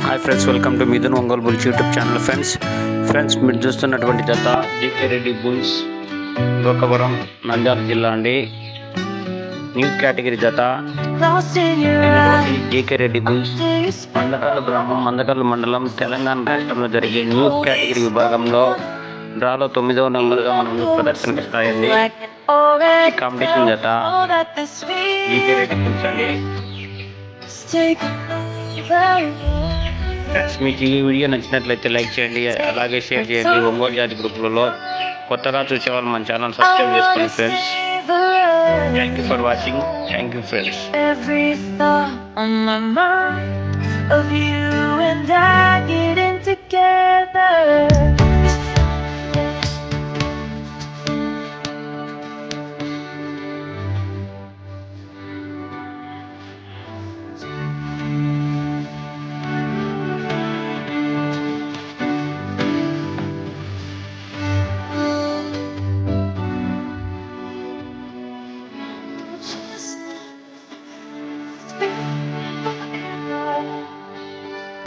Hi friends, welcome to Mithun Ongole bulls YouTube channel. Friends మీరు చూస్తున్నటువంటి జత జీకే రెడ్డి బుల్స్, గోకవరం, నంద్యాల జిల్లా అండి. న్యూ కేటగిరీ జత జీకే రెడ్డి బుల్స్, మందకల్లు గ్రామం, మందకల్లు మండలం, తెలంగాణ రాష్ట్రంలో జరిగే న్యూ కేటగిరీ విభాగంలో డ్రాలో 9వ నెంబర్గా మనం ప్రదర్శనిస్తాయండి. ఈ కాంపిటీషన్ జత జీకే రెడ్డి బుల్స్ అండి. మీకు ఈ వీడియో నచ్చినట్లయితే లైక్ చేయండి, అలాగే షేర్ చేయండి. ఒంగోలు జాతి గ్రూపులలో కొత్తగా చూసేవాళ్ళు మన ఛానల్ సబ్స్క్రైబ్ చేసుకోండి friends. Thank you for watching. Thank you friends.